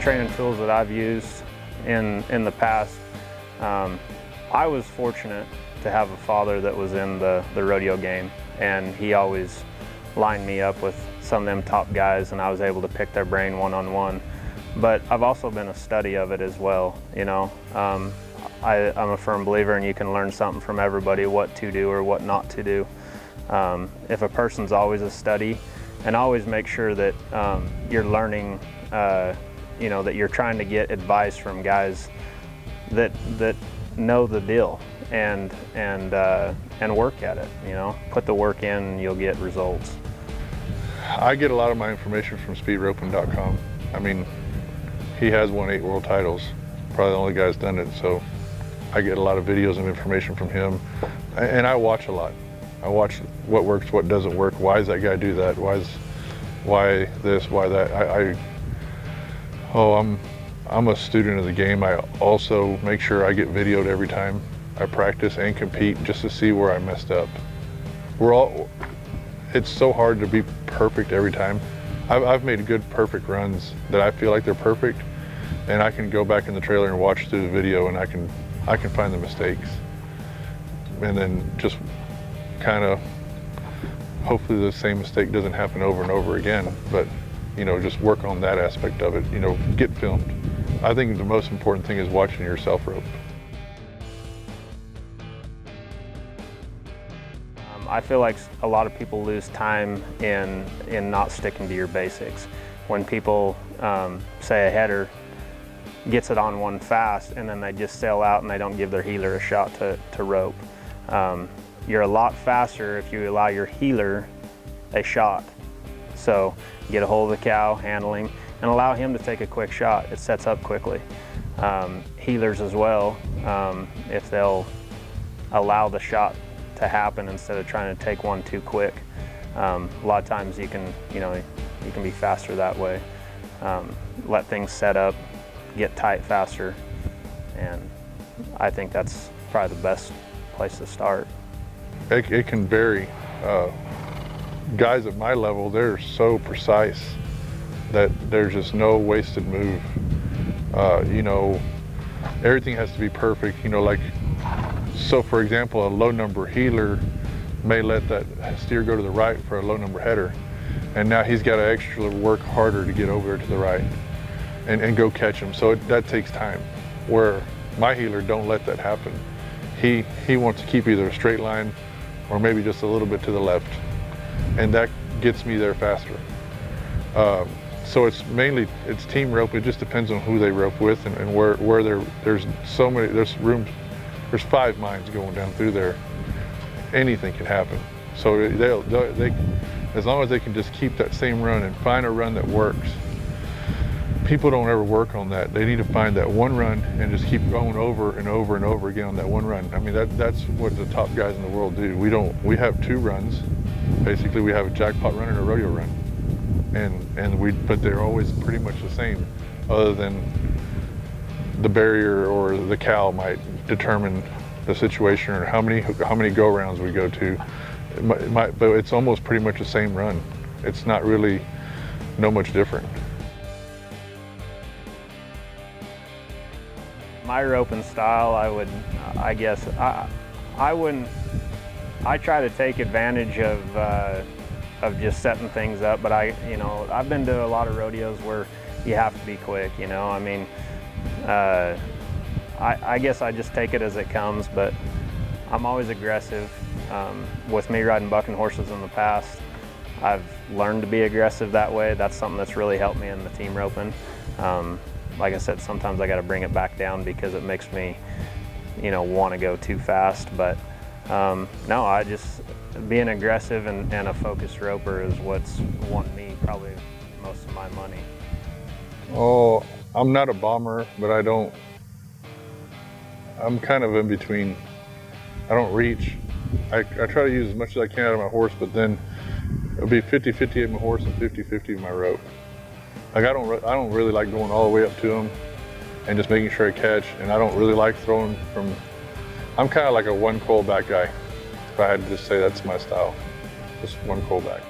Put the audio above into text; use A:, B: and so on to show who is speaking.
A: training tools that I've used in the past, I was fortunate to have a father that was in the rodeo game, and he always lined me up with some of them top guys, and I was able to pick their brain one-on-one. But I've also been a study of it as well, you know. I'm a firm believer and you can learn something from everybody, what to do or what not to do. If a person's always a study, and always make sure that you're learning, you know, that you're trying to get advice from guys that know the deal and work at it, you know. Put the work in and you'll get results.
B: I get a lot of my information from speedroping.com. I mean, he has won 8 world titles, probably the only guy that's done it, so I get a lot of videos and information from him, and I watch a lot. I watch what works, what doesn't work, why does that guy do that, why this, why that. I'm a student of the game. I also make sure I get videoed every time I practice and compete just to see where I messed up. It's so hard to be perfect every time. I've made good perfect runs that I feel like they're perfect, and I can go back in the trailer and watch through the video, and I can find the mistakes, and then just kind of hopefully the same mistake doesn't happen over and over again. But you know, just work on that aspect of it. You know, get filmed. I think the most important thing is watching yourself rope.
A: I feel like a lot of people lose time in not sticking to your basics. When people say a header gets it on one fast and then they just sail out and they don't give their heeler a shot to rope. You're a lot faster if you allow your heeler a shot. So get a hold of the cow, handle him, and allow him to take a quick shot. It sets up quickly. Heelers as well, if they'll allow the shot to happen instead of trying to take one too quick. A lot of times you can be faster that way. Let things set up, get tight faster, and I think that's probably the best place to start.
B: It can vary. Guys at my level, they're so precise that there's just no wasted move. You know, everything has to be perfect. You know, like, so for example, a low number heeler may let that steer go to the right for a low number header, and now he's got to extra work harder to get over to the right and go catch him. So that takes time. Where my heeler don't let that happen. He wants to keep either a straight line or maybe just a little bit to the left, and that gets me there faster. So it's team rope. It just depends on who they rope with and where there's so many, there's 5 mines going down through there. Anything can happen. So they as long as they can just keep that same run and find a run that works. People don't ever work on that. They need to find that one run and just keep going over and over and over again on that one run. I mean, that's what the top guys in the world do. We have 2 runs. Basically, we have a jackpot run and a rodeo run. But they're always pretty much the same, other than the barrier or the cow might determine the situation or how many go rounds we go to. But it's almost pretty much the same run. It's not really no much different.
A: My roping style, I try to take advantage of just setting things up, but I've been to a lot of rodeos where you have to be quick, you know. I mean, I guess I just take it as it comes, but I'm always aggressive. With me riding bucking horses in the past, I've learned to be aggressive that way. That's something that's really helped me in the team roping. Like I said, sometimes I got to bring it back down because it makes me, want to go too fast. But no, I just, being aggressive and a focused roper is what's won me probably most of my money.
B: Oh, I'm not a bomber, but I'm kind of in between. I don't reach. I try to use as much as I can out of my horse, but then it'll be 50-50 of my horse and 50-50 of my rope. Like I don't really like going all the way up to them and just making sure I catch, and I don't really like throwing from, I'm kind of like a one coil back guy. If I had to just say that's my style, just one coil back.